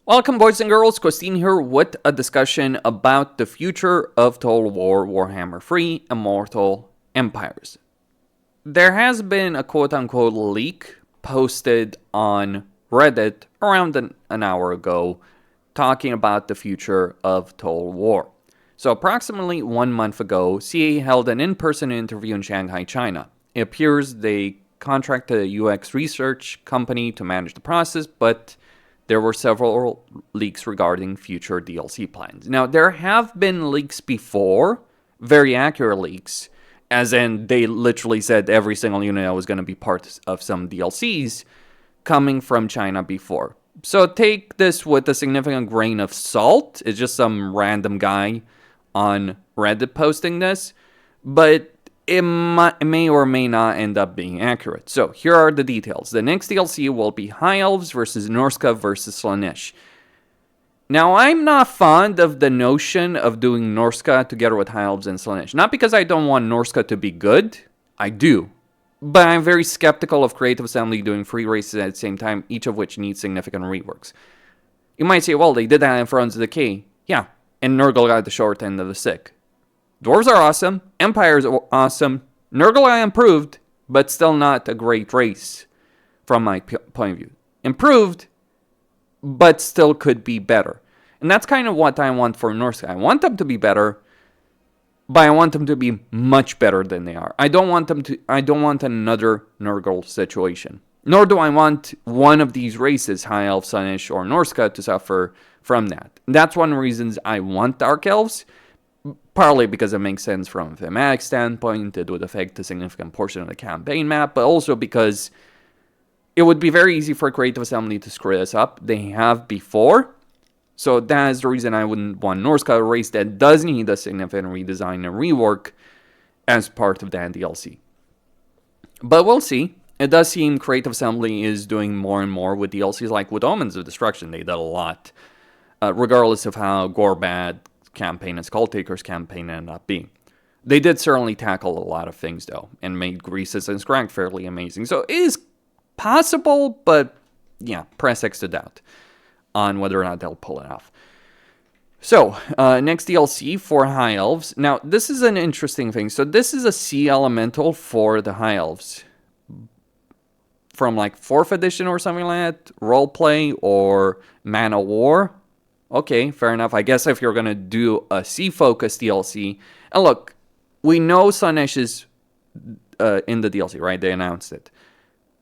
Welcome, boys and girls. Christine here with a discussion about the future of Total War Warhammer 3 Immortal Empires. There has been a quote-unquote leak posted on Reddit around an hour ago talking about the future of Total War. So approximately 1 month ago, CA held an in-person interview in Shanghai, China. It appears they contracted a UX research company to manage the process, but there were several leaks regarding future DLC plans. Now, there have been leaks before, very accurate leaks, as in they literally said every single unit was going to be part of some DLCs coming from China before. So take this with a significant grain of salt. It's just some random guy on Reddit posting this, but it may or may not end up being accurate. So here are the details. The next DLC will be High Elves versus Norsca versus Slaaneesh. Now, I'm not fond of the notion of doing Norsca together with High Elves and Slaaneesh. Not because I don't want Norsca to be good. I do. But I'm very skeptical of Creative Assembly doing 3 races at the same time, each of which needs significant reworks. You might say, well, they did that in Thrones of Decay. Yeah, and Nurgle got the short end of the stick. Dwarves are awesome, Empires are awesome, Nurgle I improved, but still not a great race from my point of view. Improved, but still could be better. And that's kind of what I want for Norsca. I want them to be better, but I want them to be much better than they are. I don't want another Nurgle situation. Nor do I want one of these races, High Elf, Slaaneesh, or Norsca, to suffer from that. And that's one of the reasons I want Dark Elves. Partly because it makes sense from a thematic standpoint, it would affect a significant portion of the campaign map, but also because it would be very easy for Creative Assembly to screw this up. They have before, so that is the reason I wouldn't want Norsca, a race that does need a significant redesign and rework as part of that DLC. But we'll see. It does seem Creative Assembly is doing more and more with DLCs, like with Omens of Destruction. They did a lot, regardless of how Gorbad campaign and Skulltaker's campaign ended up being. They did certainly tackle a lot of things, though, and made Greases and Scrag fairly amazing. So it is possible, but yeah, press X to doubt on whether or not they'll pull it off. So, next DLC for High Elves. Now, this is an interesting thing. So this is a Sea Elemental for the High Elves. From like 4th edition or something like that, roleplay or Man of War. Okay, fair enough. I guess if you're going to do a sea-focused DLC... And look, we know Slaaneesh is in the DLC, right? They announced it.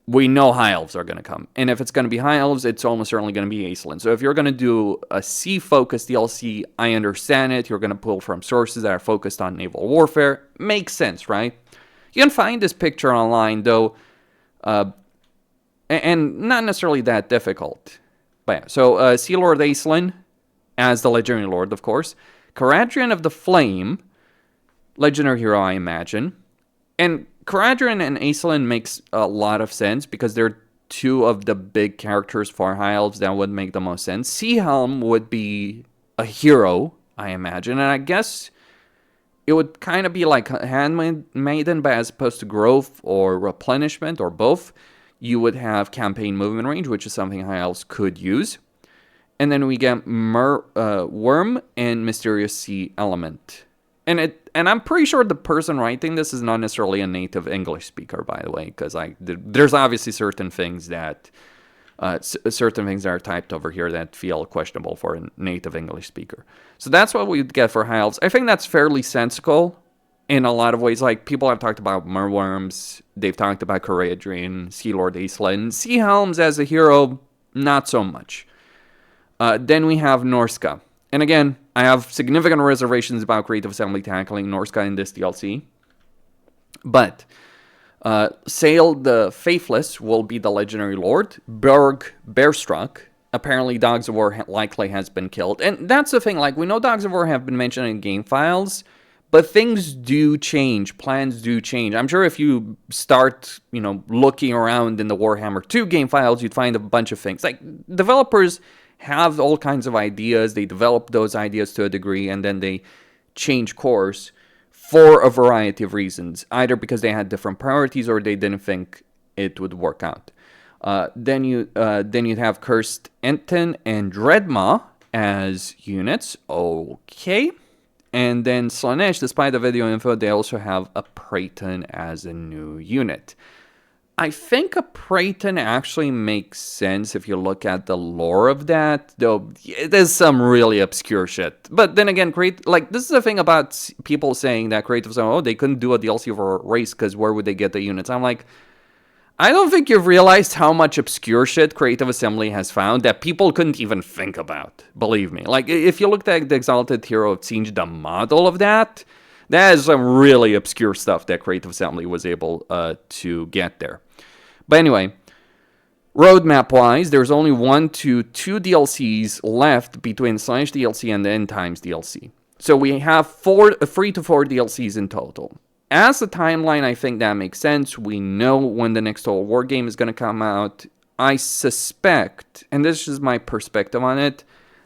We know High Elves are going to come. And if it's going to be High Elves, it's almost certainly going to be Aesland. So if you're going to do a sea-focused DLC, I understand it. You're going to pull from sources that are focused on naval warfare. Makes sense, right? You can find this picture online, though, and not necessarily that difficult. But yeah, so Sea Lord Aesland as the Legendary Lord, of course. Caradhran of the Flame, Legendary Hero, I imagine. And Caradhran and Aesland makes a lot of sense because they're 2 of the big characters for High Elves that would make the most sense. Sea Helm would be a hero, I imagine. And I guess it would kind of be like Handmaiden, but as opposed to growth or replenishment or both, you would have campaign movement range, which is something High Elves could use. And then we get Worm and Mysterious Sea Element. And I'm pretty sure the person writing this is not necessarily a native English speaker, by the way, because there's obviously certain things that are typed over here that feel questionable for a native English speaker. So that's what we'd get for High Elves. I think that's fairly sensical in a lot of ways. Like, people have talked about Merworms, they've talked about Caradhran, Sea Lord Aesland. Sea Helms as a hero, not so much. Then we have Norsca. And again, I have significant reservations about Creative Assembly tackling Norsca in this DLC. But Sail the Faithless will be the Legendary Lord. Berg Bearstruck. Apparently Dogs of War likely has been killed. And that's the thing, like, we know Dogs of War have been mentioned in game files, but things do change. Plans do change. I'm sure if you start, looking around in the Warhammer 2 game files, you'd find a bunch of things. Like, developers have all kinds of ideas, they develop those ideas to a degree, and then they change course for a variety of reasons, either because they had different priorities or they didn't think it would work out. Then you'd have Cursed Anton and Dreadmaw as units. Okay. And then Slaaneesh, despite the video info, they also have a Praeton as a new unit. I think a Praeton actually makes sense if you look at the lore of that, though it is some really obscure shit. But then again, this is the thing about people saying that creatives are, they couldn't do a DLC for a race because where would they get the units? I'm like, I don't think you've realized how much obscure shit Creative Assembly has found that people couldn't even think about. Believe me. Like, if you looked at the Exalted Hero of Siege, the model of that is some really obscure stuff that Creative Assembly was able to get there. But anyway, roadmap-wise, there's only 1 to 2 DLCs left between Slaaneesh DLC and the End Times DLC. So we have 3 to 4 DLCs in total. As a timeline, I think that makes sense. We know when the next Total War game is going to come out. I suspect, and this is my perspective on it,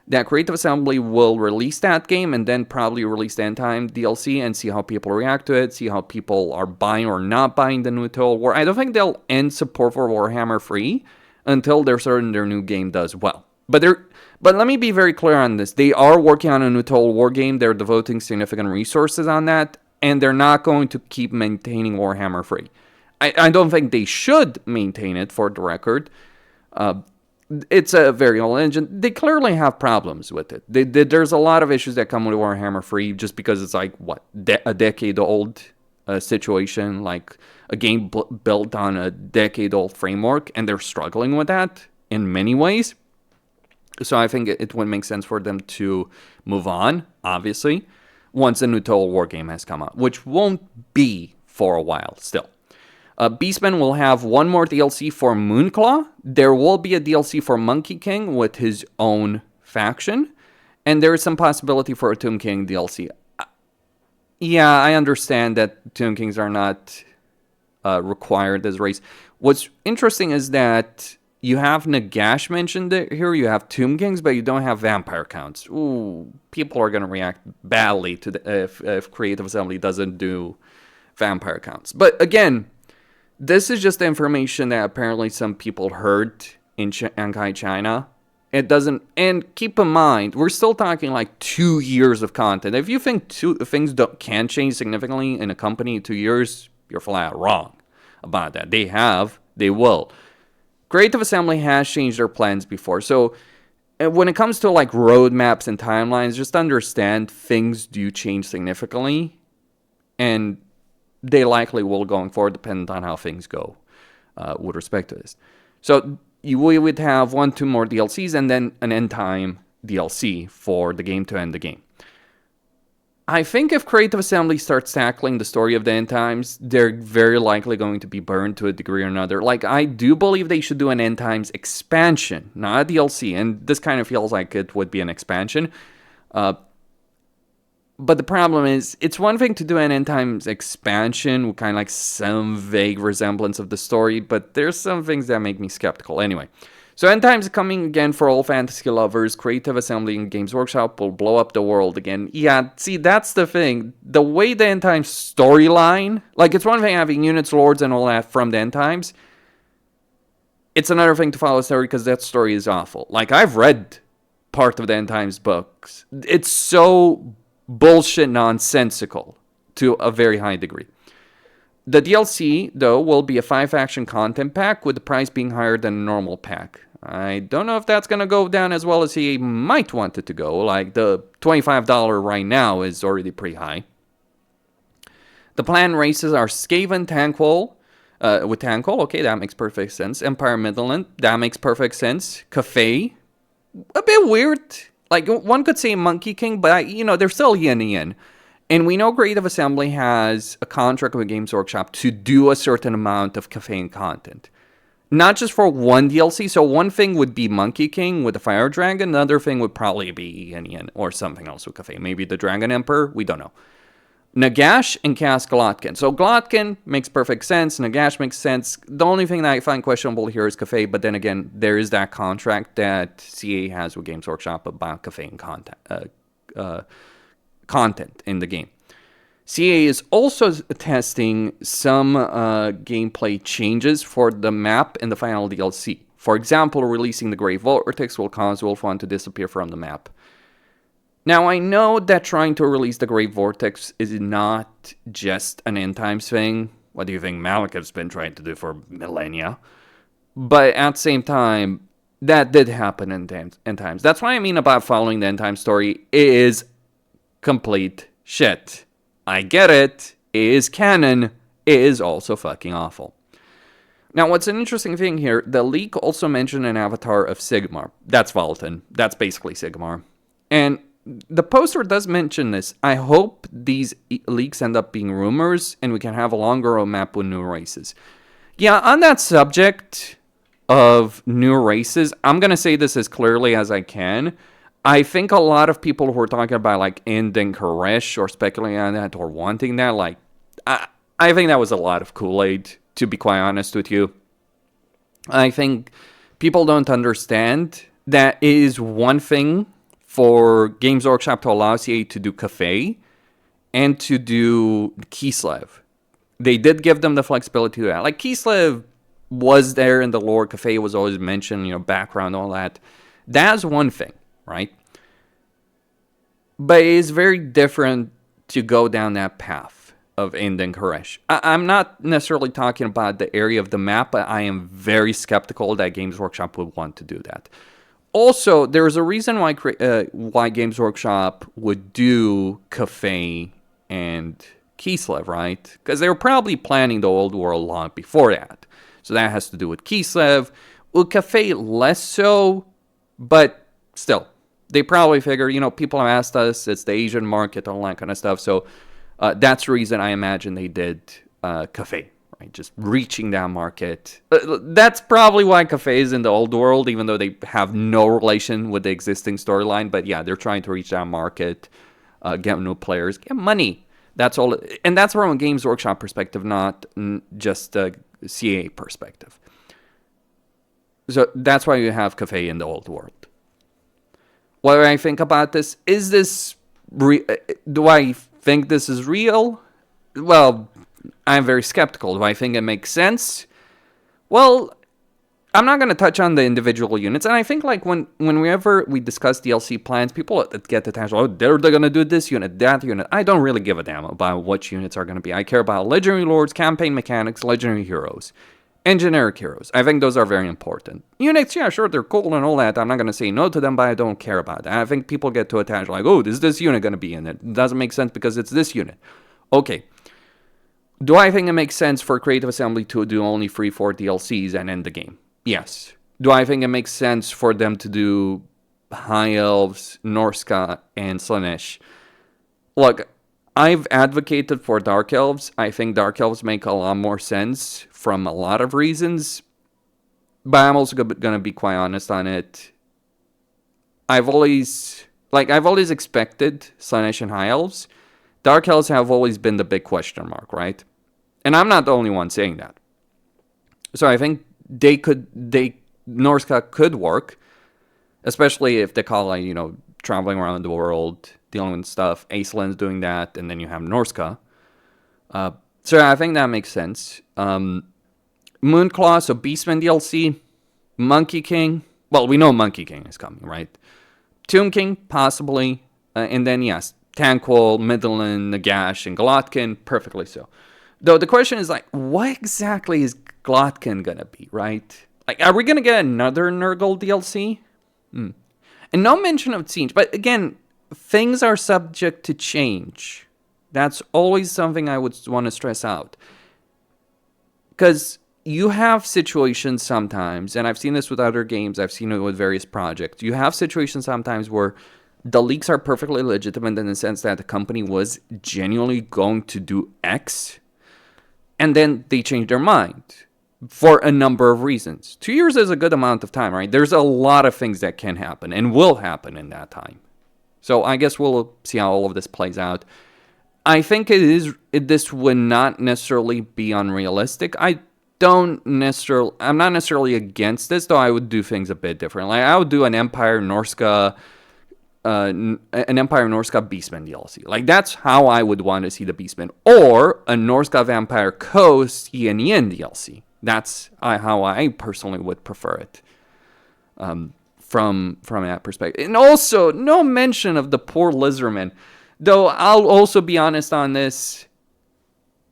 that Creative Assembly will release that game and then probably release the End Time DLC and see how people react to it, see how people are buying or not buying the new Total War. I don't think they'll end support for Warhammer free until they're certain their new game does well. But let me be very clear on this. They are working on a new Total War game. They're devoting significant resources on that. And they're not going to keep maintaining Warhammer free. I don't think they should maintain it, for the record. It's a very old engine. They clearly have problems with it. There's a lot of issues that come with Warhammer free just because it's like, a decade-old situation. Like a game built on a decade-old framework. And they're struggling with that in many ways. So I think it would make sense for them to move on, obviously, once a new Total War game has come out, which won't be for a while still. Beastman will have 1 more DLC for Moonclaw. There will be a DLC for Monkey King with his own faction. And there is some possibility for a Tomb King DLC. Yeah, I understand that Tomb Kings are not required as race. What's interesting is that you have Nagash mentioned here, you have Tomb Kings, but you don't have vampire counts. Ooh, people are going to react badly to if Creative Assembly doesn't do vampire counts. But again, this is just the information that apparently some people heard in Shanghai, China. It doesn't, and keep in mind, we're still talking like 2 years of content. If you think things can change significantly in a company in 2 years, you're flat wrong about that. They will. Creative Assembly has changed their plans before. So when it comes to like roadmaps and timelines, just understand things do change significantly. And they likely will going forward, depending on how things go with respect to this. So we would have 1, 2 more DLCs and then an End Time DLC for the game to end the game. I think if Creative Assembly starts tackling the story of the End Times, they're very likely going to be burned to a degree or another. Like, I do believe they should do an End Times expansion, not a DLC. And this kind of feels like it would be an expansion. But the problem is, it's one thing to do an End Times expansion with kind of like some vague resemblance of the story, but there's some things that make me skeptical. Anyway, so End Times is coming again for all fantasy lovers. Creative Assembly and Games Workshop will blow up the world again. Yeah, see, that's the thing. The way the End Times storyline, like, it's one thing having units, lords, and all that from the End Times. It's another thing to follow the story because that story is awful. Like, I've read part of the End Times books. It's so bullshit nonsensical to a very high degree. The DLC, though, will be a 5-faction content pack with the price being higher than a normal pack. I don't know if that's going to go down as well as he might want it to go. Like, the $25 right now is already pretty high. The planned races are Skaven, Thanquol. With Thanquol, okay, that makes perfect sense. Empire Midland, that makes perfect sense. Cafe, a bit weird. Like, one could say Monkey King, but, they're still yin-yin. And we know Creative Assembly has a contract with Games Workshop to do a certain amount of Cafe content. Not just for one DLC. So one thing would be Monkey King with the Fire Dragon. Another thing would probably be yin-yin or something else with Cafe. Maybe the Dragon Emperor. We don't know. Nagash and Cass Glotkin. So Glotkin makes perfect sense. Nagash makes sense. The only thing that I find questionable here is Cafe. But then again, there is that contract that CA has with Games Workshop about Cafe and content in the game. CA is also testing some gameplay changes for the map in the final DLC. For example, releasing the Grey Vortex will cause Wolf 1 to disappear from the map. Now, I know that trying to release the Grey Vortex is not just an end times thing. What do you think Malekith's been trying to do for millennia? But at the same time, that did happen in end times. That's what I mean about following the end time story. It is complete shit. I get it. It is canon. It is also fucking awful. Now, what's an interesting thing here, the leak also mentioned an avatar of Sigmar. That's Valten. That's basically Sigmar. And the poster does mention this. I hope these leaks end up being rumors and we can have a longer roadmap with new races. Yeah, on that subject of new races, I'm going to say this as clearly as I can. I think a lot of people who are talking about like ending Koresh or speculating on that or wanting that, like, I think that was a lot of Kool-Aid, to be quite honest with you. I think people don't understand that it is one thing for Games Workshop to allow CA to do Cafe and to do Kislev. They did give them the flexibility to do that. Like, Kislev was there in the lore. Cafe was always mentioned, you know, background, all that. That's one thing, right? But it is very different to go down that path of ending Koresh. I'm not necessarily talking about the area of the map, but I am very skeptical that Games Workshop would want to do that. Also, there's a reason why Games Workshop would do Cafe and Kislev, right? Because they were probably planning the old world long before that. So that has to do with Kislev. With Cafe, less so, but still. They probably figure, you know, people have asked us, it's the Asian market, all that kind of stuff. So that's the reason I imagine they did Cafe. Right, just reaching that market. That's probably why Cafe is in the old world, even though they have no relation with the existing storyline. But yeah, they're trying to reach that market, get new players, get money. That's all. And that's from a Games Workshop perspective, not just a CA perspective. So that's why you have Cafe in the old world. What do I think about this? Is this... do I think this is real? Well, I'm very skeptical. Do I think it makes sense? Well, I'm not going to touch on the individual units. And I think like whenever we discuss DLC plans, people get attached. Oh, they're going to do this unit, that unit. I don't really give a damn about what units are going to be. I care about legendary lords, campaign mechanics, legendary heroes, and generic heroes. I think those are very important. Units, yeah, sure, they're cool and all that. I'm not going to say no to them, but I don't care about that. I think people get too attached. Like, oh, is this unit going to be in it? It doesn't make sense because it's this unit. Okay. Do I think it makes sense for Creative Assembly to do only 3-4 DLCs and end the game? Yes. Do I think it makes sense for them to do High Elves, Norsca, and Slaaneesh? Look, I've advocated for Dark Elves. I think Dark Elves make a lot more sense from a lot of reasons. But I'm also going to be quite honest on it. I've always expected Slaaneesh and High Elves. Dark Elves have always been the big question mark, right? And I'm not the only one saying that. So I think Norsca could work, especially if they call, like, you know, traveling around the world, dealing with stuff. Aislin's doing that, and then you have Norsca. So I think that makes sense. Moonclaw, so Beastman DLC, Monkey King. Well, we know Monkey King is coming, right? Tomb King, possibly. And then, yes, Thanquol, Midland, Nagash, and Glotkin, perfectly so. Though the question is, like, what exactly is Glotkin gonna be, right? Like, are we gonna get another Nurgle DLC? And no mention of Siege, but again, things are subject to change. That's always something I would want to stress out. Because you have situations sometimes, and I've seen this with other games, I've seen it with various projects. You have situations sometimes where the leaks are perfectly legitimate in the sense that the company was genuinely going to do X, and then they change their mind for a number of reasons. 2 years is a good amount of time, right? There's a lot of things that can happen and will happen in that time. So I guess we'll see how all of this plays out. I think this would not necessarily be unrealistic. I'm not necessarily against this, though I would do things a bit differently. Like, I would do an Empire, Norsca, an Empire Norsca Beastman DLC. Like, that's how I would want to see the Beastman. Or a Norsca Vampire Coast Yin Yin DLC. That's how I personally would prefer it. From that perspective. And also, no mention of the poor Lizardmen. Though, I'll also be honest on this.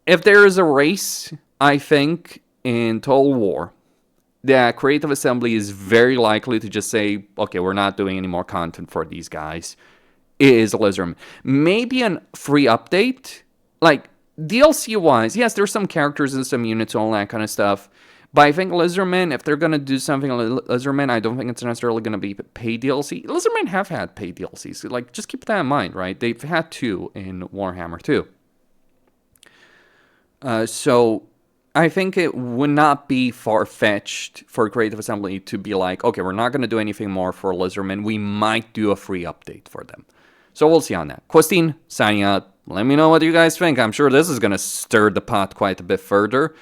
If there is a race, I think, in Total War, that Creative Assembly is very likely to just say, okay, we're not doing any more content for these guys, is Lizardman. Maybe a free update. Like, DLC-wise, yes, there's some characters and some units and all that kind of stuff. But I think Lizardmen, if they're going to do something like Lizardmen, I don't think it's necessarily going to be paid DLC. Lizardmen have had paid DLCs. Like, just keep that in mind, right? They've had 2 in Warhammer 2. So I think it would not be far-fetched for Creative Assembly to be like, okay, we're not going to do anything more for Lizardmen. We might do a free update for them. So we'll see on that. Questine, signing out. Let me know what you guys think. I'm sure this is going to stir the pot quite a bit further.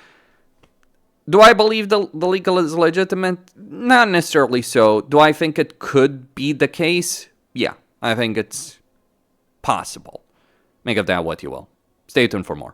Do I believe the leak is legitimate? Not necessarily so. Do I think it could be the case? Yeah, I think it's possible. Make of that what you will. Stay tuned for more.